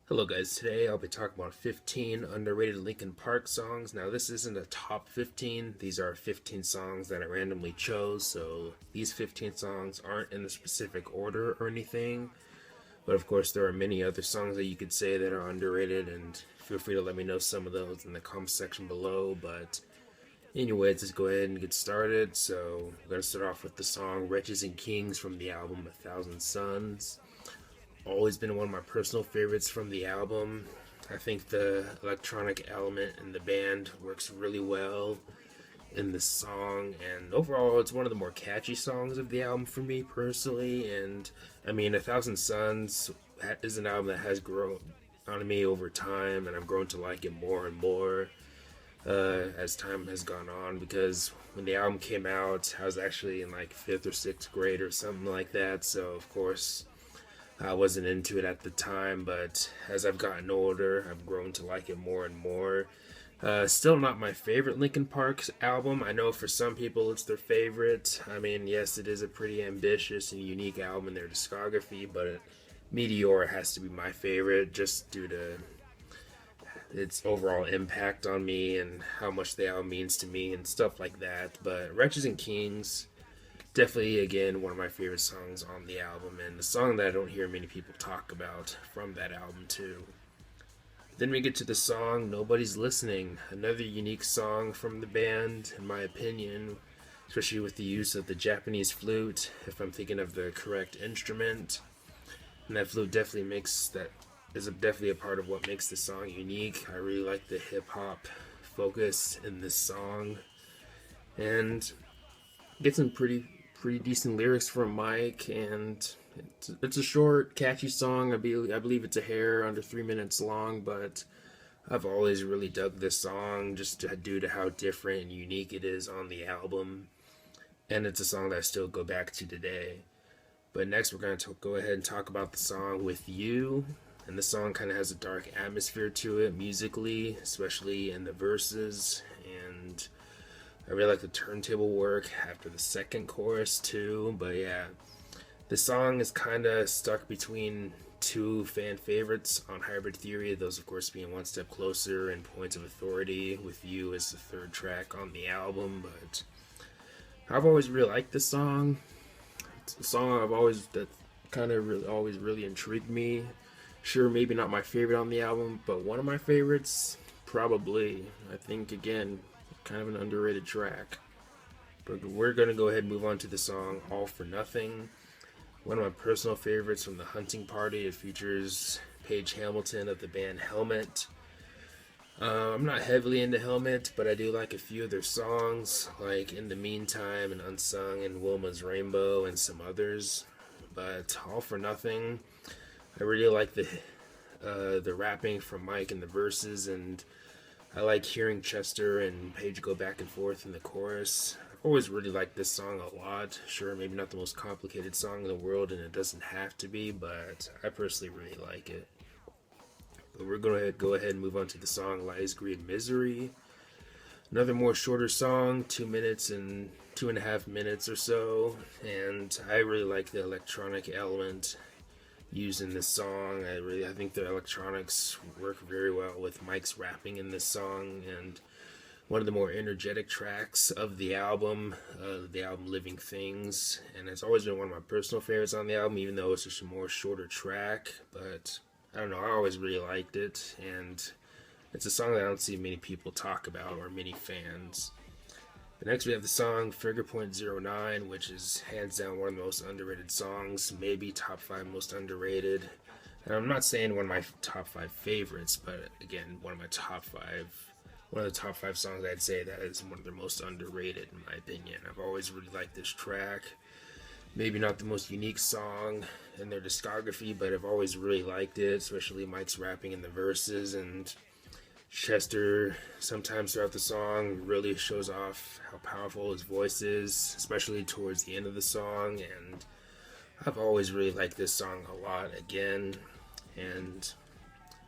Hello guys, today I'll be talking about 15 underrated Linkin Park songs. Now this isn't a top 15, these are 15 songs that I randomly chose, so these 15 songs aren't in a specific order or anything. But of course there are many other songs that you could say that are underrated, and feel free to let me know some of those in the comment section below. But anyways, let's go ahead and get started. So we're going to start off with the song Wretches and Kings from the album A Thousand Suns. Always been one of my personal favorites from the album. I think the electronic element in the band works really well in the song, and overall, it's one of the more catchy songs of the album for me personally. And I mean, A Thousand Suns is an album that has grown on me over time, and I've grown to like it more and more as time has gone on. Because when the album came out, I was actually in like fifth or sixth grade or something like that, so of course I wasn't into it at the time, but as I've gotten older, I've grown to like it more and more. Still not my favorite Linkin Park album. I know for some people it's their favorite. I mean, yes, it is a pretty ambitious and unique album in their discography, but Meteor has to be my favorite just due to its overall impact on me and how much the album means to me and stuff like that. But Wretches and Kings, definitely again one of my favorite songs on the album, and the song that I don't hear many people talk about from that album too. Then we get to the song Nobody's Listening, another unique song from the band in my opinion, especially with the use of the Japanese flute, if I'm thinking of the correct instrument. And that flute definitely makes that is definitely a part of what makes the song unique. I really like the hip hop focus in this song, and get some pretty decent lyrics from Mike, and it's a short, catchy song. I believe it's a hair under 3 minutes long, but I've always really dug this song just due to how different and unique it is on the album, and it's a song that I still go back to today. But next, we're going to go ahead and talk about the song With You. And the song kind of has a dark atmosphere to it musically, especially in the verses, and I really like the turntable work after the second chorus too. But yeah, the song is kind of stuck between two fan favorites on Hybrid Theory, those of course being One Step Closer and Points of Authority, with You as the third track on the album. But I've always really liked this song. It's a song that kind of really always really intrigued me. Sure, maybe not my favorite on the album, but one of my favorites, probably. I think again, kind of an underrated track. But we're gonna go ahead and move on to the song All for Nothing. One of my personal favorites from the Hunting Party. It features Paige Hamilton of the band Helmet. I'm not heavily into Helmet, but I do like a few of their songs, like In the Meantime and Unsung and Wilma's Rainbow and some others. But All for Nothing, I really like the rapping from Mike in the verses, and I like hearing Chester and Paige go back and forth in the chorus. I've always really liked this song a lot. Sure, maybe not the most complicated song in the world, and it doesn't have to be, but I personally really like it. But we're going to go ahead and move on to the song Lies, Greed, Misery. Another more shorter song, 2 minutes and 2.5 minutes or so, and I really like the electronic element used in this song. I think the electronics work very well with Mike's rapping in this song, and one of the more energetic tracks of the album Living Things, and it's always been one of my personal favorites on the album, even though it's just a more shorter track. But I don't know, I always really liked it, and it's a song that I don't see many people talk about or many fans. But next we have the song Figure.09, which is hands down one of the most underrated songs, maybe top 5 most underrated. And I'm not saying one of my top 5 favorites, but again, one of the top 5 songs I'd say that is one of the most underrated in my opinion. I've always really liked this track. Maybe not the most unique song in their discography, but I've always really liked it, especially Mike's rapping in the verses, and Chester sometimes throughout the song really shows off how powerful his voice is, especially towards the end of the song. And I've always really liked this song a lot again, and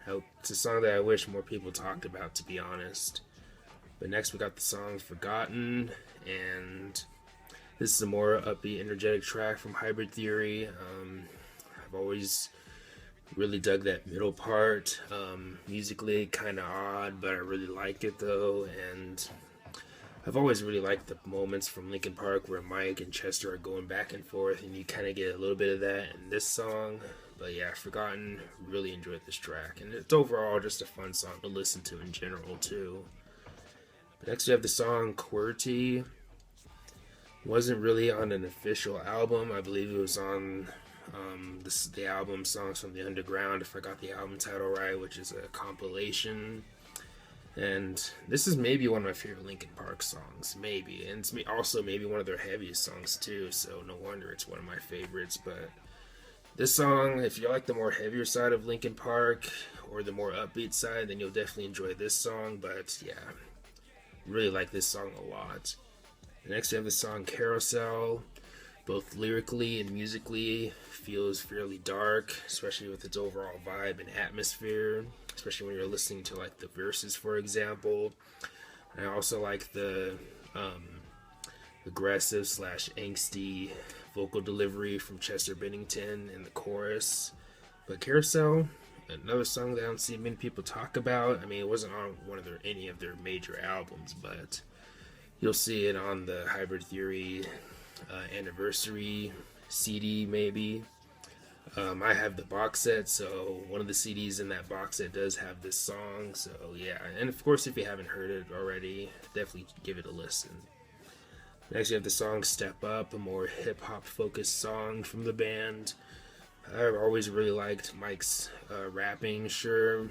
it's a song that I wish more people talked about, to be honest. But next we got the song Forgotten, and this is a more upbeat, energetic track from Hybrid Theory. I've always Really dug that middle part. Musically, kind of odd, but I really like it though. And I've always really liked the moments from Linkin Park where Mike and Chester are going back and forth, and you kind of get a little bit of that in this song. But yeah, Forgotten, really enjoyed this track, and it's overall just a fun song to listen to in general too. But next we have the song QWERTY. Wasn't really on an official album. I believe it was on the album Songs from the Underground, if I got the album title right, which is a compilation. And this is maybe one of my favorite Linkin Park songs, maybe. And it's also maybe one of their heaviest songs too, so no wonder it's one of my favorites. But this song, if you like the more heavier side of Linkin Park or the more upbeat side, then you'll definitely enjoy this song. But yeah, really like this song a lot. Next we have the song Carousel. Both lyrically and musically feels fairly dark, especially with its overall vibe and atmosphere, especially when you're listening to like the verses, for example. And I also like the aggressive slash angsty vocal delivery from Chester Bennington in the chorus. But Carousel, another song that I don't see many people talk about. I mean, it wasn't on any of their major albums, but you'll see it on the Hybrid Theory anniversary CD, maybe. I have the box set, so one of the CDs in that box set does have this song. So yeah, and of course, if you haven't heard it already, definitely give it a listen. Next, you have the song Step Up, a more hip hop focused song from the band. I've always really liked Mike's rapping. Sure,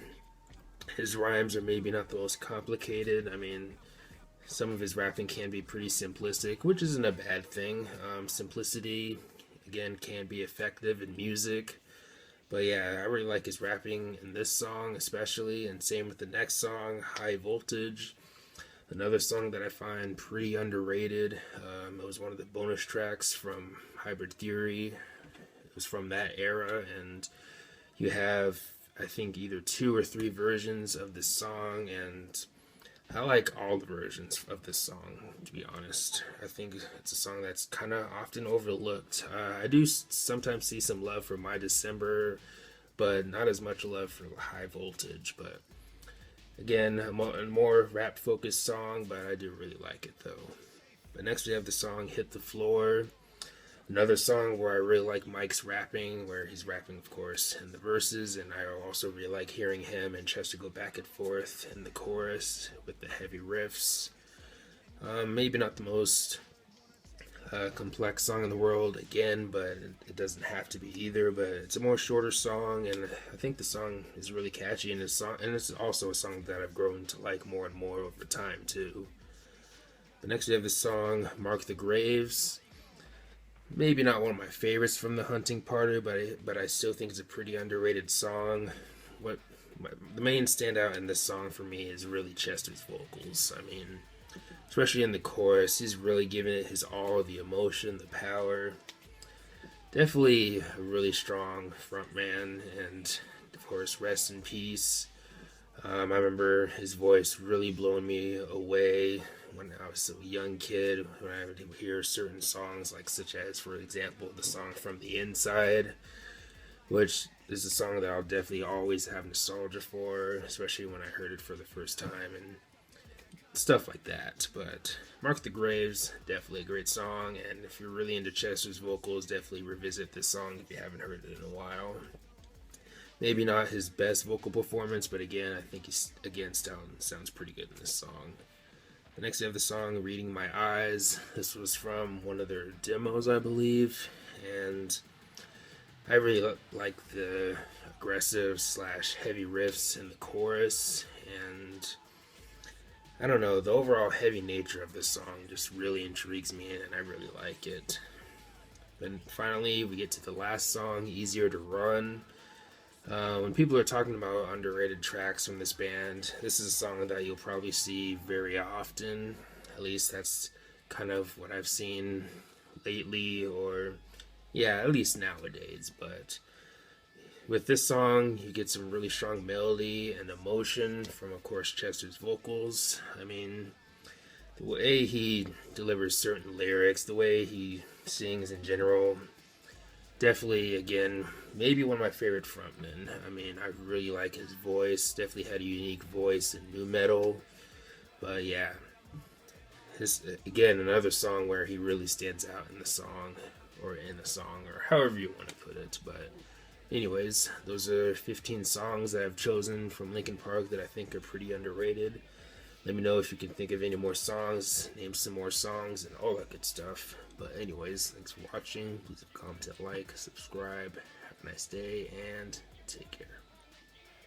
his rhymes are maybe not the most complicated. I mean, some of his rapping can be pretty simplistic, which isn't a bad thing. Simplicity, again, can be effective in music. But yeah, I really like his rapping in this song especially, and same with the next song, High Voltage. Another song that I find pretty underrated. It was one of the bonus tracks from Hybrid Theory. It was from that era, and you have, I think, either 2 or 3 versions of this song, and I like all the versions of this song, to be honest. I think it's a song that's kind of often overlooked. I do sometimes see some love for My December, but not as much love for High Voltage. But again, a more rap-focused song, but I do really like it, though. But next we have the song Hit the Floor. Another song where I really like Mike's rapping, where he's rapping, of course, in the verses, and I also really like hearing him and Chester go back and forth in the chorus with the heavy riffs. Maybe not the most complex song in the world, again, but it doesn't have to be either. But it's a more shorter song, and I think the song is really catchy, and it's also a song that I've grown to like more and more over time, too. But next we have the song Mark the Graves. Maybe not one of my favorites from the Hunting Party, but I still think it's a pretty underrated song. The main standout in this song for me is really Chester's vocals. I mean, especially in the chorus, he's really giving it his all, the emotion, the power. Definitely a really strong frontman, and of course, rest in peace. I remember his voice really blowing me away when I was a young kid, when I would hear certain songs, like such as, for example, the song From the Inside, which is a song that I'll definitely always have nostalgia for, especially when I heard it for the first time and stuff like that. But Mark the Graves, definitely a great song, and if you're really into Chester's vocals, definitely revisit this song if you haven't heard it in a while. Maybe not his best vocal performance, but again, I think he's sounds pretty good in this song. The next we have the song Reading My Eyes. This was from one of their demos, I believe, and I really like the aggressive slash heavy riffs in the chorus, and I don't know, the overall heavy nature of this song just really intrigues me, and I really like it. Then finally, we get to the last song, Easier to Run. When people are talking about underrated tracks from this band, this is a song that you'll probably see very often. At least that's kind of what I've seen lately, or yeah, at least nowadays. But with this song, you get some really strong melody and emotion from, of course, Chester's vocals. I mean, the way he delivers certain lyrics, the way he sings in general, Definitely, again, maybe one of my favorite frontmen. I mean, I really like his voice. Definitely had a unique voice in nu metal. But yeah, his again another song where he really stands out in the song, or however you want to put it. But anyways, those are 15 songs that I've chosen from Linkin Park that I think are pretty underrated. Let me know if you can think of any more songs, name some more songs, and all that good stuff. But anyways, thanks for watching. Please comment, like, subscribe. Have a nice day, and take care.